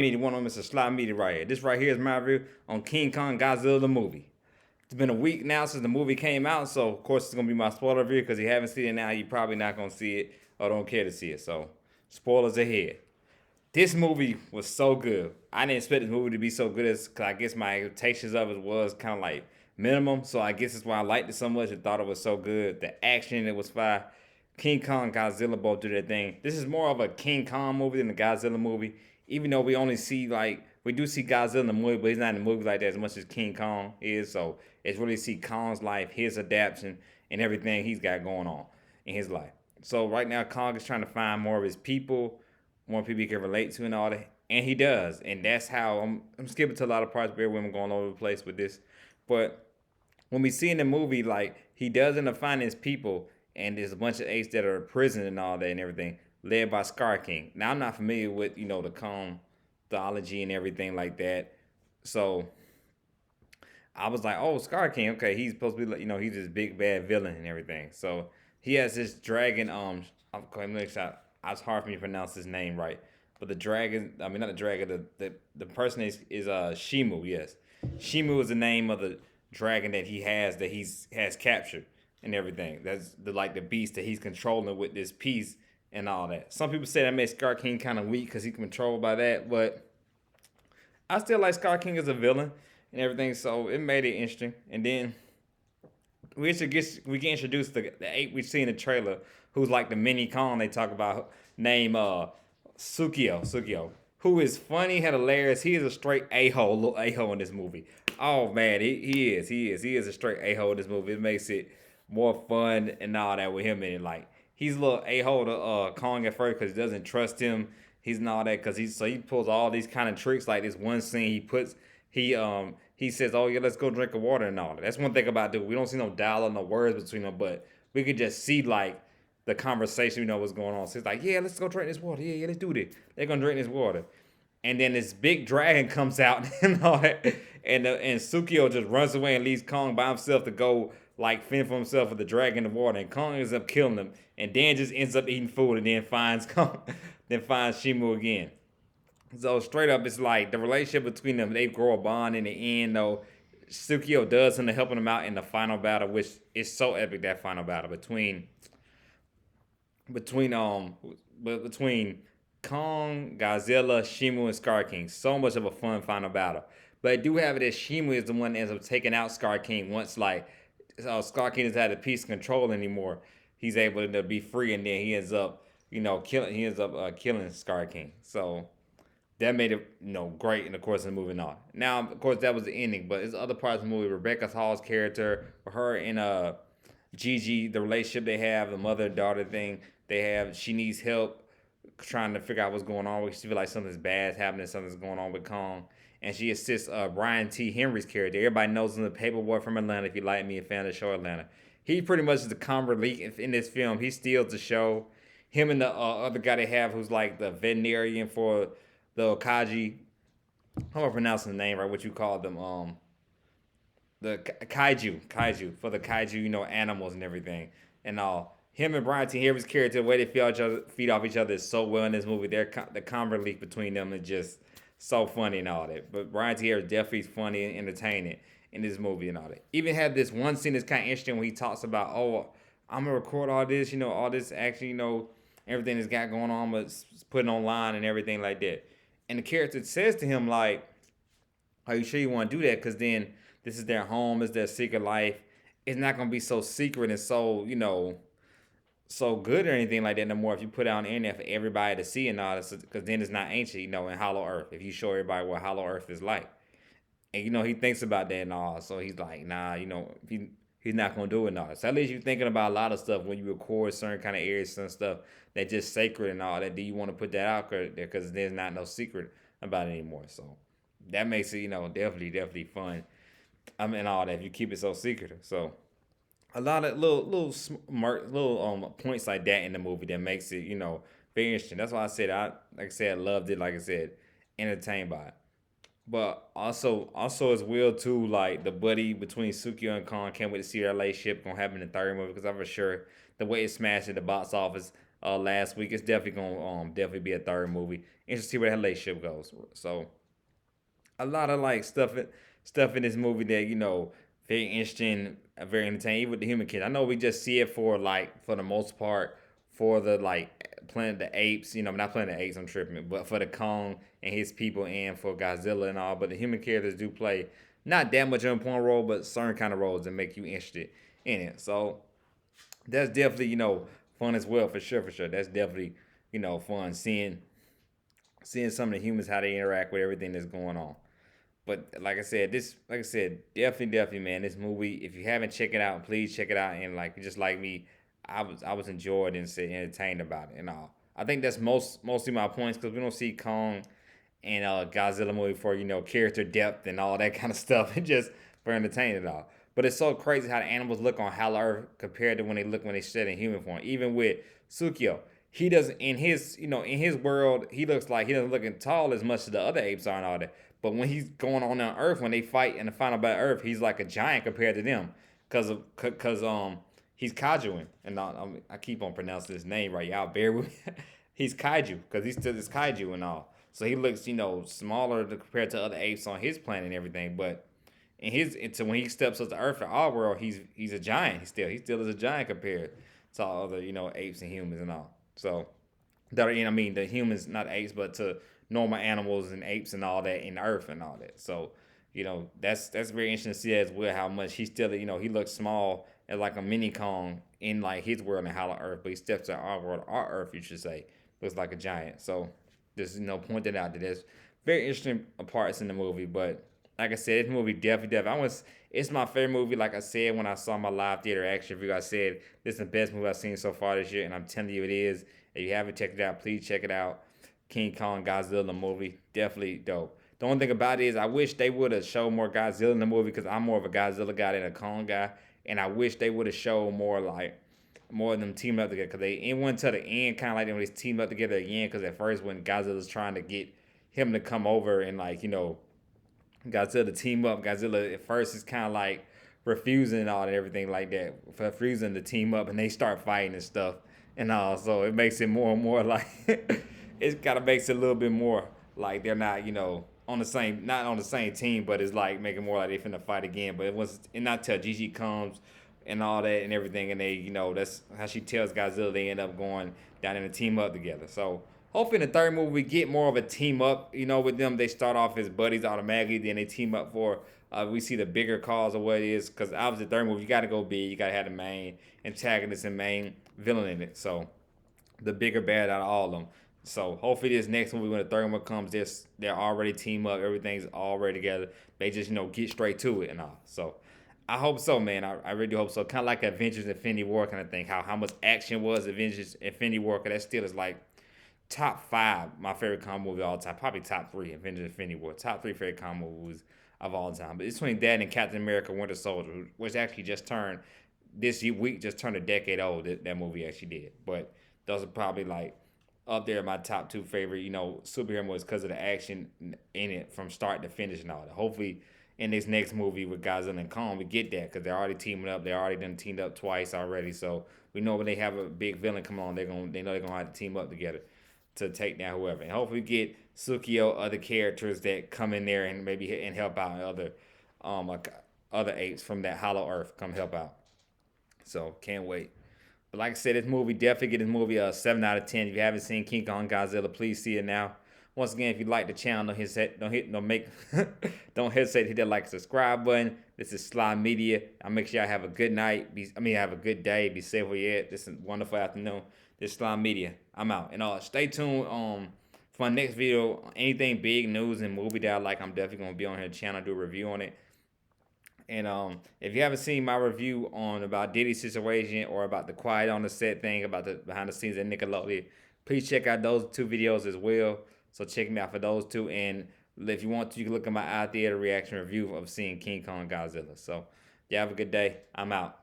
Media one on Mr. Slot Media right here. This right here is my review on King Kong Godzilla the movie. It's been a week now since the movie came out, so of course it's gonna be my spoiler review because if you haven't seen it now, you're probably not gonna see it or don't care to see it. So spoilers ahead. This movie was so good. I didn't expect this movie to be so good as cause I guess my expectations of it was kind of like minimum. So I guess that's why I liked it so much and thought it was so good. The action it was fire. King Kong, Godzilla both do their thing. This is more of a King Kong movie than a Godzilla movie. Even though we only see like we do see Godzilla in the movie, but he's not in the movie like that as much as King Kong is. So it's really see Kong's life, his adaptation, and everything he's got going on in his life. So right now, Kong is trying to find more of his people, more people he can relate to, and all that. And he does, and that's how I'm skipping to a lot of parts. Bear with me, going all over the place with this, but when we see in the movie, like he does end up finding his people, and there's a bunch of apes that are in prison and all that and everything, led by Scar King. Now I'm not familiar with the Kong theology and everything like that, so I was like, oh, Scar King, okay, he's supposed to be like he's this big bad villain and everything. So he has this dragon. I'm going to make sure it's hard for me to pronounce his name right, but the dragon. I mean, not the dragon. The person is Shimu. Yes, Shimu is the name of the dragon that he has captured and everything. That's the beast that he's controlling with this piece and all that. Some people say that makes Scar King kind of weak because he's controlled by that, but I still like Scar King as a villain and everything. So it made it interesting. And then we get introduced to the ape we see in the trailer, who's like the mini Kong they talk about, named Sukio, who is funny, had hilarious. He is a straight a-hole, little a-hole in this movie. Oh man, he is a straight a-hole in this movie. It makes it more fun and all that with him in it. Like he's a little a-hole to Kong at first because he doesn't trust him. He's not that because he pulls all these kind of tricks. Like this one scene he says, "Oh yeah, let's go drink a water and all that." That's one thing about it. We don't see no dialogue, no words between them, but we could just see like the conversation. We know what's going on. So it's like, "Yeah, let's go drink this water. Yeah, let's do this." They're gonna drink this water, and then this big dragon comes out and all that, and Sukio just runs away and leaves Kong by himself to go like fend for himself with the dragon in the water, and Kong ends up killing him, and Dan just ends up eating food and then finds Kong, then finds Shimu again. So straight up, it's like the relationship between them. They grow a bond in the end, though. Sukio does end up helping him out in the final battle, which is so epic. That final battle between between Kong, Godzilla, Shimu, and Scar King. So much of a fun final battle. But I do have it as Shimu is the one that ends up taking out Scar King once Scar King doesn't have the piece of control anymore. He's able to be free, and then he ends up killing. He ends up killing Scar King. So that made it great in the course of the movie. On now, of course, that was the ending, but there's other parts of the movie. Rebecca Hall's character, her and Gigi, the relationship they have, the mother daughter thing they have. She needs help trying to figure out what's going on. She feel like something's bad happening, something's going on with Kong, and she assists Brian T. Henry's character. Everybody knows him, the paperboy from Atlanta. If you like me, a fan of the show Atlanta, he pretty much is the comic relief in this film. He steals the show. Him and the other guy they have, who's like the veterinarian for the Okaji. How am I pronouncing the name right? What you call them? The kaiju for the kaiju, animals and everything and all. Him and Brian T. Harris' character, the way they feed off each other is so well in this movie. The comic relief between them is just so funny and all that. But Brian T. Harris definitely is funny and entertaining in this movie and all that. Even had this one scene that's kind of interesting when he talks about, oh, I'm gonna record all this, all this action, everything that's got going on, but putting online and everything like that. And the character says to him like, "Are you sure you want to do that? Because then this is their home, it's their secret life. It's not gonna be so secret and so so good or anything like that no more if you put it on the internet for everybody to see and all this. Because then it's not ancient, in Hollow Earth. If you show everybody what Hollow Earth is like, and he thinks about that and all. So he's like, nah, he's not gonna do it and all. So at least you're thinking about a lot of stuff when you record certain kind of areas and stuff that just sacred and all that. Do you want to put that out there because there's not no secret about it anymore? So that makes it definitely fun. And all that if you keep it so secretive. So a lot of little smart little points like that in the movie that makes it very interesting. That's why I said loved it. Like I said, entertained by it. But also as well too, like the buddy between Sukio and Kong. Can't wait to see their relationship gonna happen in the third movie because I'm for sure the way it smashed at the box office. last week. It's definitely gonna definitely be a third movie. Interesting to see where that relationship goes. So a lot of like stuff in this movie that very interesting, very entertaining. Even with the human kid, I know we just see it for like for the most part for the like Planet of the Apes. Not Planet of the Apes. I'm tripping, but for the Kong and his people, and for Godzilla and all. But the human characters do play not that much of an important role, but certain kind of roles that make you interested in it. So that's definitely fun as well, for sure, for sure. That's definitely fun seeing some of the humans, how they interact with everything that's going on. But like I said, definitely, man, this movie. If you haven't checked it out, please check it out. And like just like me, I was enjoyed and entertained about it and all. I think that's mostly my points because we don't see Kong and Godzilla movie for character depth and all that kind of stuff, and just for entertainment and all. But it's so crazy how the animals look on Hollow Earth compared to when they shed in human form. Even with Sukio, he doesn't in his world he looks like he doesn't look tall as much as the other apes are and all that. But when he's going on Earth, when they fight in the final battle Earth, he's like a giant compared to them, cause he's Kajuin, and I keep on pronouncing his name right. Y'all bear with me. He's Kaiju because he's still this Kaiju and all. So he looks smaller compared to other apes on his planet and everything. But so when he steps up to Earth in our world, he's a giant. He still is a giant compared to all other apes and humans and all. So that I mean the humans, not apes, but to normal animals and apes and all that in Earth and all that. So that's very interesting to see as well how much he still he looks small as like a mini Kong in like his world in Hollow Earth, but he steps to our world, our Earth, you should say, looks like a giant. So just pointed out that there's very interesting parts in the movie, but like I said, this movie definitely. It's my favorite movie. Like I said when I saw my live theater action review, I said this is the best movie I've seen so far this year, and I'm telling you it is. If you haven't checked it out, please check it out. King Kong Godzilla movie, definitely dope. The only thing about it is I wish they would have showed more Godzilla in the movie because I'm more of a Godzilla guy than a Kong guy, and I wish they would have showed more of them teaming up together because it went to the end kind of like when they teamed up together again. Because at first when Godzilla's trying to get him to come over and Godzilla team up. Godzilla at first is kind of like refusing and all and everything like that, refusing to team up, and they start fighting and stuff and all. So it makes it more and more like it kind of makes it a little bit more like they're not on the same not on the same team, but it's like making more like they finna fight again. But it was and not till Gigi comes and all that and everything, and they that's how she tells Godzilla they end up going down in a team up together. So hopefully in the third movie we get more of a team up. With them they start off as buddies automatically, then they team up for. We see the bigger cause of what it is, because obviously the third movie you got to go big. You got to have the main antagonist and main villain in it. So the bigger bad out of all of them. So hopefully this next movie when the third one comes, they're already team up. Everything's already together. They just get straight to it and all. So I hope so, man. I really do hope so. Kind of like Avengers Infinity War kind of thing. How much action was Avengers Infinity War? Cause that still is like top five my favorite comic movie of all time. Probably top three Avengers Infinity War. Top three favorite comic movies of all time. But it's between that and Captain America Winter Soldier, which actually just turned this week just turned a decade old. That movie actually did. But those are probably like up there my top two favorite, superhero movies because of the action in it from start to finish and all that. Hopefully in this next movie with Godzilla and Kong, we get that because they're already teaming up. They already done teamed up twice already. So we know when they have a big villain come on, they know they're gonna have to team up together to take down whoever. And hopefully get Sukio, other characters that come in there and maybe and help out like other apes from that Hollow Earth come help out. So can't wait. But like I said, this movie definitely get this movie a 7 out of 10. If you haven't seen King Kong Godzilla, please see it now. Once again, if you like the channel, don't hesitate to hit that like and subscribe button. This is Slime Media. I make sure y'all have a good night. Have a good day. Be safe where you're at. This is a wonderful afternoon. This is Slime Media. I'm out. And stay tuned for my next video. Anything big news and movie that I like, I'm definitely gonna be on here channel, do a review on it. And if you haven't seen my review on about Diddy's situation or about the quiet on the set thing, about the behind the scenes at Nickelodeon, please check out those two videos as well. So check me out for those two. And if you want to, you can look at my out theater reaction review of seeing King Kong Godzilla. So, yeah, have a good day. I'm out.